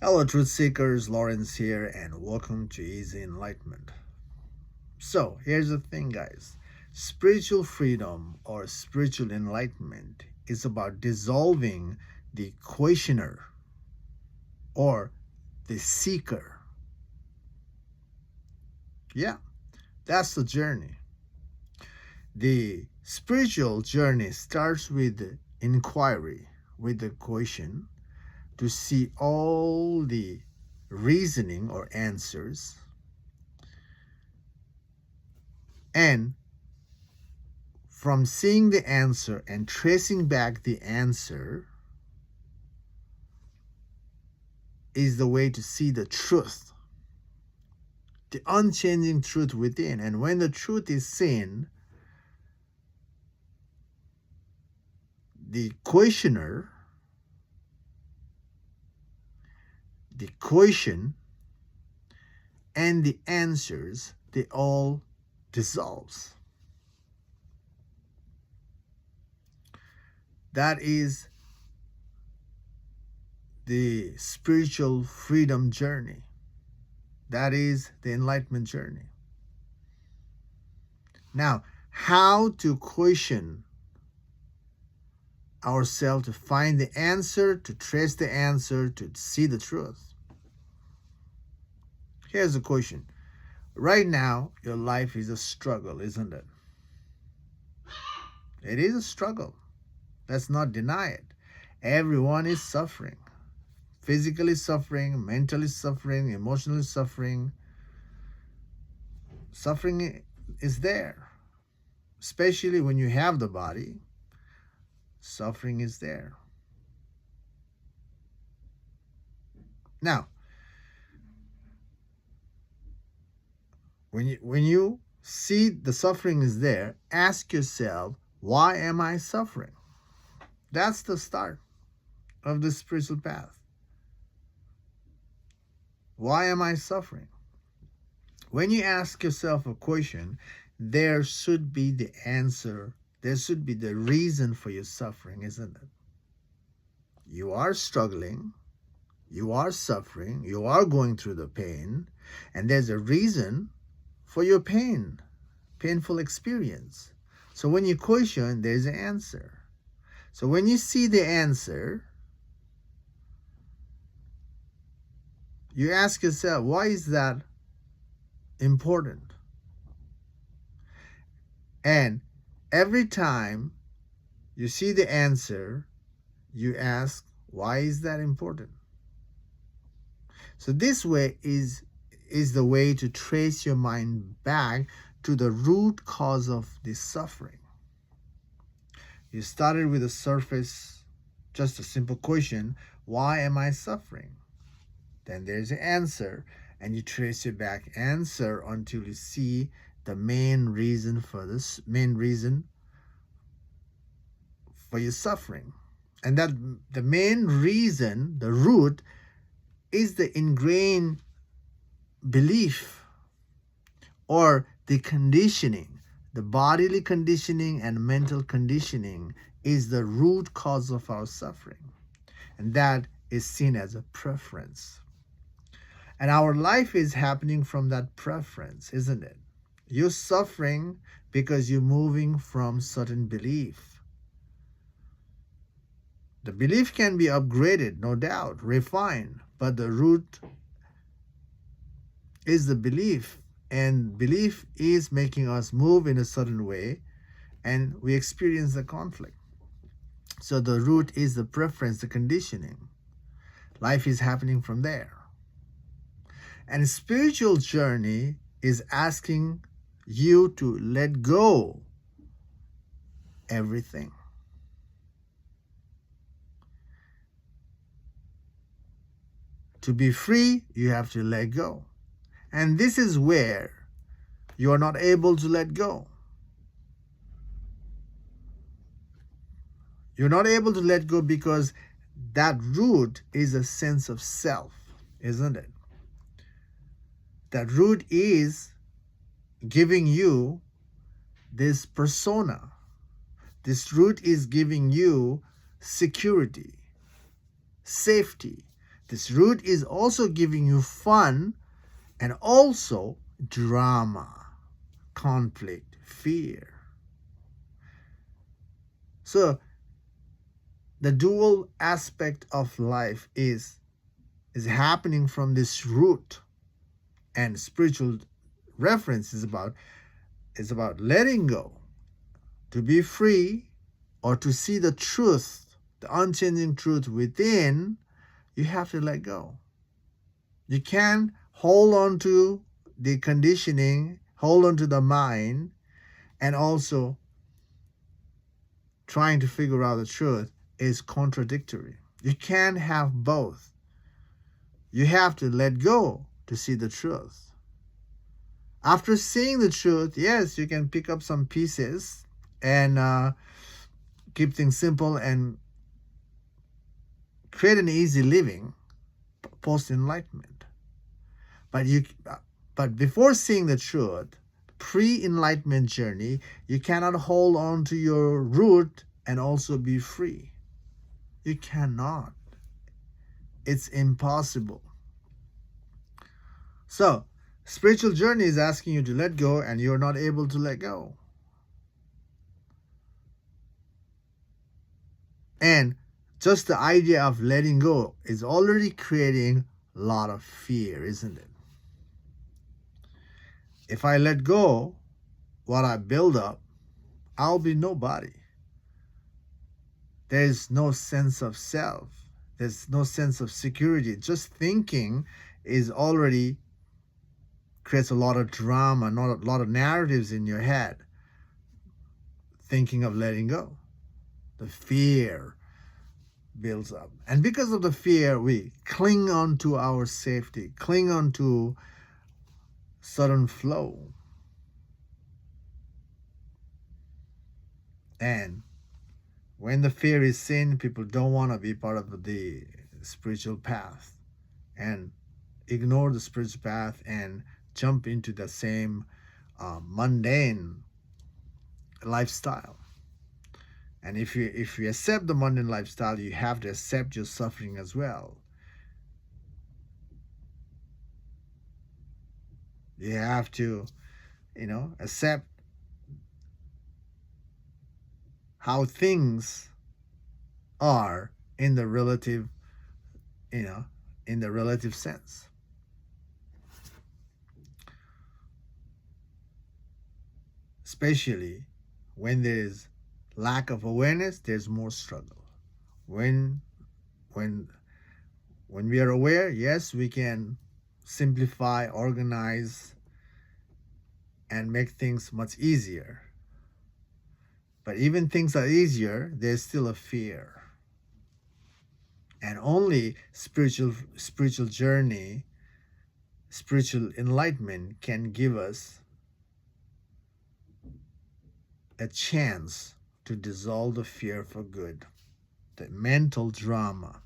Hello, truth seekers. Lawrence here, and welcome to Easy Enlightenment. So, here's the thing, guys. Spiritual freedom or spiritual enlightenment is about dissolving the questioner or the seeker. Yeah, that's the journey. The spiritual journey starts with inquiry, with the question, to see all the reasoning or answers, and from seeing the answer and tracing back the answer is the way to see the truth, the unchanging truth within. And when the truth is seen, the questioner, the question, and the answers, they all dissolves. That is the spiritual freedom journey. That is the enlightenment journey. Now, how to question ourselves, to find the answer, to trace the answer, to see the truth? Here's the question. Right now, your life is a struggle, isn't it? It is a struggle. Let's not deny it. Everyone is suffering. Physically suffering, mentally suffering, emotionally suffering. Suffering is there. Especially when you have the body, suffering is there. Now, when you see the suffering is there, ask yourself, why am I suffering? That's the start of the spiritual path. Why am I suffering? When you ask yourself a question, there should be the answer. There should be the reason for your suffering, isn't it? You are struggling. You are suffering. You are going through the pain. And there's a reason for your pain, painful experience. So when you question, there's an answer. So when you see the answer, you ask yourself, why is that important? And every time you see the answer, you ask, why is that important? So this way is the way to trace your mind back to the root cause of this suffering. You started with a surface, just a simple question, why am I suffering? Then there's an answer, and you trace your back answer until you see the main reason for your suffering. And that the main reason, the root, is the ingrained belief or the conditioning. The bodily conditioning and mental conditioning is the root cause of our suffering. And that is seen as a preference. And our life is happening from that preference, isn't it? You're suffering because you're moving from certain belief. The belief can be upgraded, no doubt, refined, but the root is the belief. And belief is making us move in a certain way, and we experience the conflict. So the root is the preference, the conditioning. Life is happening from there. And spiritual journey is asking you to let go everything. To be free, you have to let go. And this is where you are not able to let go. You're not able to let go because that root is a sense of self, isn't it? That root is giving you this persona. This root is giving you security, safety. This root is also giving you fun and also drama, conflict, fear. So the dual aspect of life is happening from this root, and spiritual reference is about letting go, to be free, or to see the truth, the unchanging truth within. You have to let go. You can't hold on to the conditioning, hold on to the mind, and also trying to figure out the truth is contradictory. You can't have both. You have to let go to see the truth. After seeing the truth, yes, you can pick up some pieces and keep things simple and create an easy living post enlightenment. But before seeing the truth, pre-enlightenment journey, you cannot hold on to your root and also be free. You cannot. It's impossible. So, spiritual journey is asking you to let go, and you're not able to let go. And just the idea of letting go is already creating a lot of fear, isn't it? If I let go what I build up, I'll be nobody. There's no sense of self. There's no sense of security. Just thinking is already creates a lot of drama, not a lot of narratives in your head. Thinking of letting go. The fear builds up. And because of the fear, we cling on to our safety, cling on to sudden flow. And when the fear is seen, people don't want to be part of the spiritual path and ignore the spiritual path and jump into the same mundane lifestyle. And if you accept the mundane lifestyle, you have to accept your suffering as well. You have to, accept how things are in the relative, in the relative sense. Especially when there is lack of awareness, there's more struggle. When we are aware, yes, we can simplify, organize, and make things much easier. But even things are easier, there's still a fear. And only spiritual journey, spiritual enlightenment can give us a chance to dissolve the fear for good. The mental drama.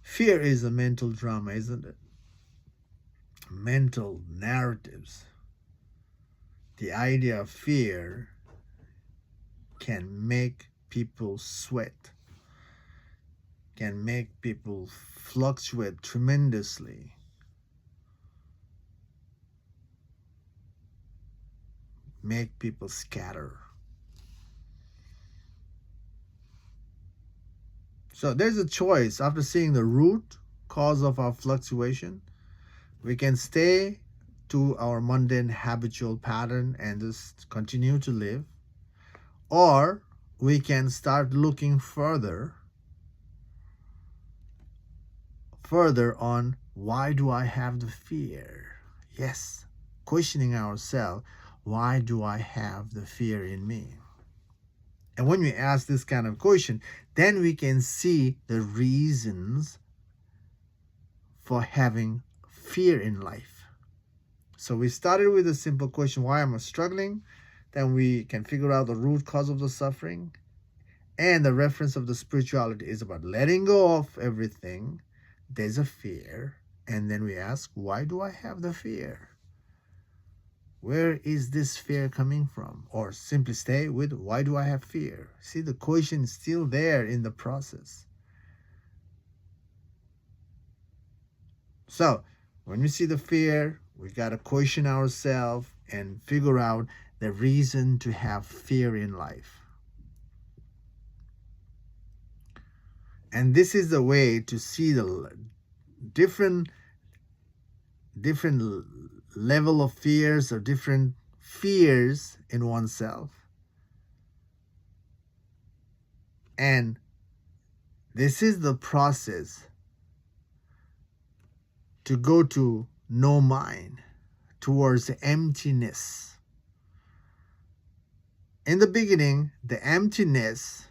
Fear is a mental drama, isn't it? Mental narratives. The idea of fear can make people sweat, can make people fluctuate tremendously. Make people scatter. So there's a choice. After seeing the root cause of our fluctuation, we can stay to our mundane habitual pattern and just continue to live. Or we can start looking further on, why do I have the fear? Yes, questioning ourselves, why do I have the fear in me? And when we ask this kind of question, then we can see the reasons for having fear in life. So we started with a simple question, why am I struggling? Then we can figure out the root cause of the suffering. And the reference of the spirituality is about letting go of everything. There's a fear. And then we ask, why do I have the fear? Where is this fear coming from? Or simply stay with, why do I have fear? See, the question is still there in the process. So when we see the fear, we got to question ourselves and figure out the reason to have fear in life. And this is the way to see the different level of fears or different fears in oneself. And this is the process to go to no mind, towards emptiness. In the beginning, the emptiness,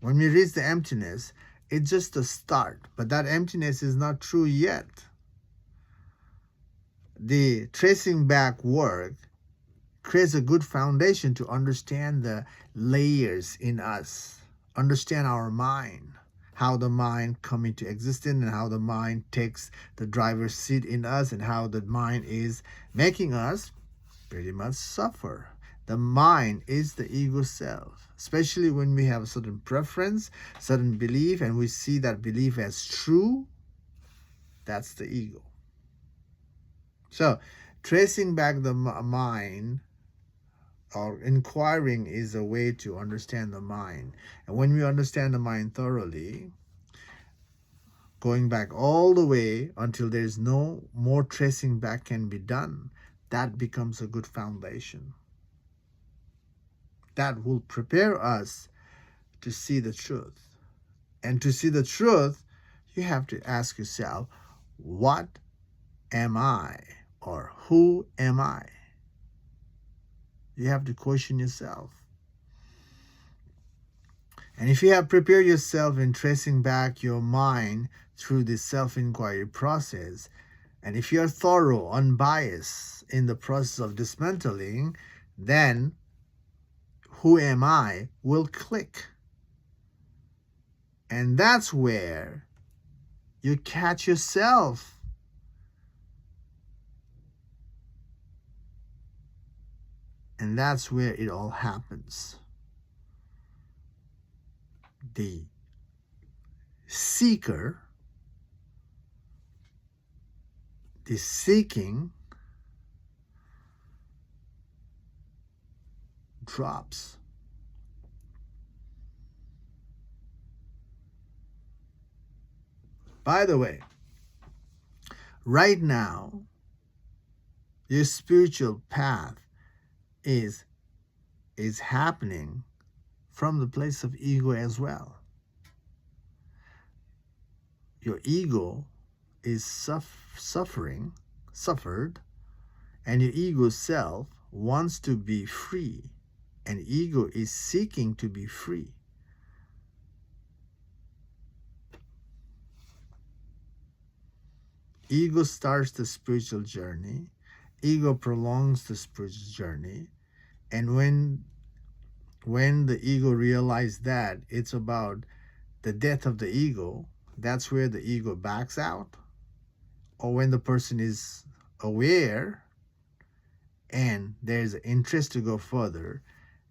when we reach the emptiness, it's just a start, but that emptiness is not true yet. The tracing back work creates a good foundation to understand the layers in us, understand our mind, how the mind come into existence and how the mind takes the driver's seat in us and how the mind is making us pretty much suffer. The mind is the ego self, especially when we have a certain preference, certain belief, and we see that belief as true. That's the ego. So tracing back the mind or inquiring is a way to understand the mind. And when we understand the mind thoroughly, going back all the way until there's no more tracing back can be done, that becomes a good foundation. That will prepare us to see the truth. And to see the truth, you have to ask yourself, what am I? Or who am I? You have to question yourself. And if you have prepared yourself in tracing back your mind through this self-inquiry process, and if you are thorough, unbiased in the process of dismantling, then who am I will click. And that's where you catch yourself. And that's where it all happens. The seeker, the seeking drops. By the way, right now, your spiritual path is happening from the place of ego as well. Your ego is suffered, and your ego self wants to be free, and ego is seeking to be free. Ego starts the spiritual journey. Ego prolongs the spiritual journey. And when the ego realizes that it's about the death of the ego, that's where the ego backs out. Or when the person is aware and there's an interest to go further,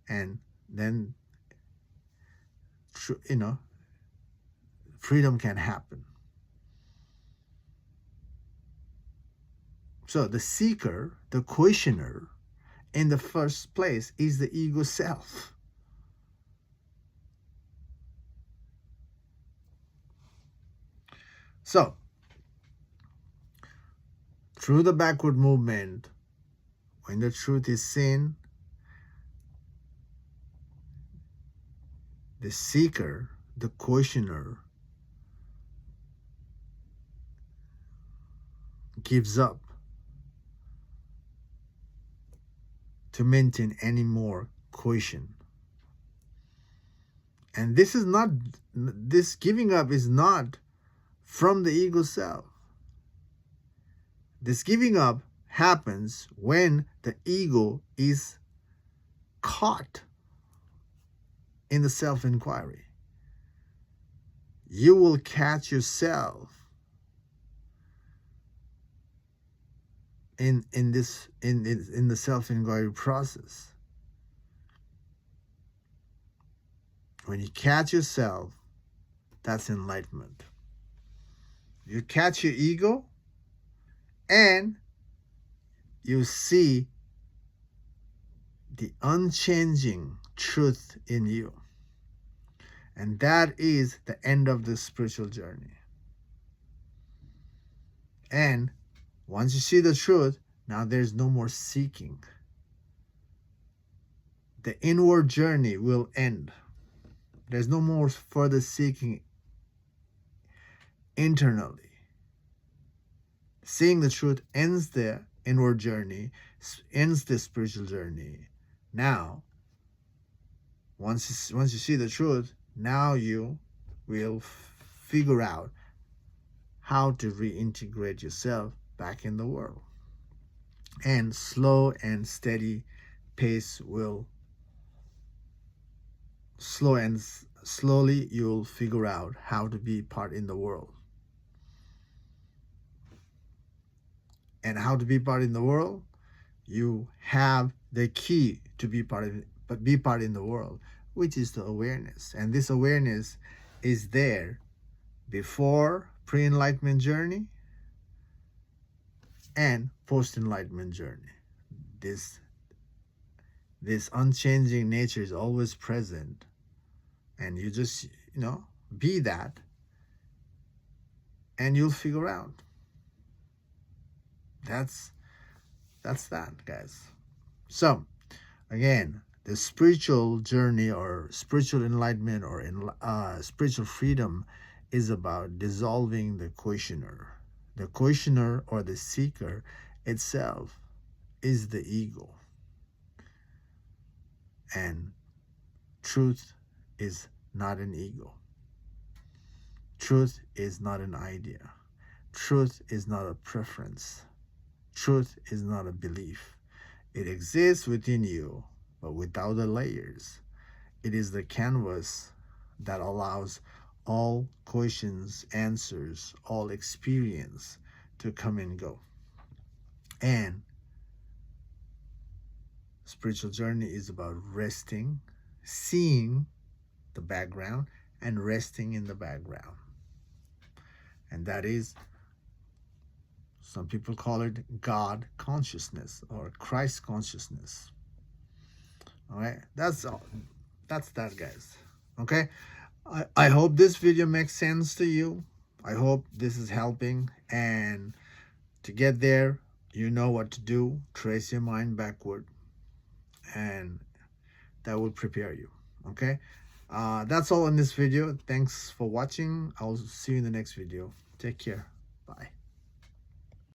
and then freedom can happen. So the seeker, the questioner, in the first place is the ego self. So, through the backward movement, when the truth is seen, the seeker, the questioner, gives up to maintain any more question. And this giving up is not from the ego self. This giving up happens when the ego is caught in the self-inquiry. You will catch yourself in the self-inquiry process. When you catch yourself, that's enlightenment. You catch your ego, and you see the unchanging truth in you. And that is the end of the spiritual journey. And once you see the truth, now there's no more seeking. The inward journey will end. There's no more further seeking internally. Seeing the truth ends the inward journey, ends the spiritual journey. Now, once you see the truth, now you will figure out how to reintegrate yourself back in the world. And slow and steady pace will slowly you'll figure out how to be part in the world. And how to be part in the world, you have the key to be part in the world, which is the awareness. And this awareness is there before pre-enlightenment journey and post-enlightenment journey. This unchanging nature is always present, and you just be that, and you'll figure out. That's that, guys. So again, the spiritual journey or spiritual enlightenment or spiritual freedom is about dissolving the questioner. The questioner or the seeker itself is the ego. And truth is not an ego. Truth is not an idea. Truth is not a preference. Truth is not a belief. It exists within you, but without the layers. It is the canvas that allows all questions, answers, all experience to come and go. And spiritual journey is about resting, seeing the background, and resting in the background. And that is, some people call it God consciousness or Christ consciousness. All right, that's all. That's that, guys. Okay, I hope this video makes sense to you. I hope this is helping, and to get there, you know what to do. Trace your mind backward, and that will prepare you. Okay, that's all in this video. Thanks for watching. I'll see you in the next video. Take care. Bye.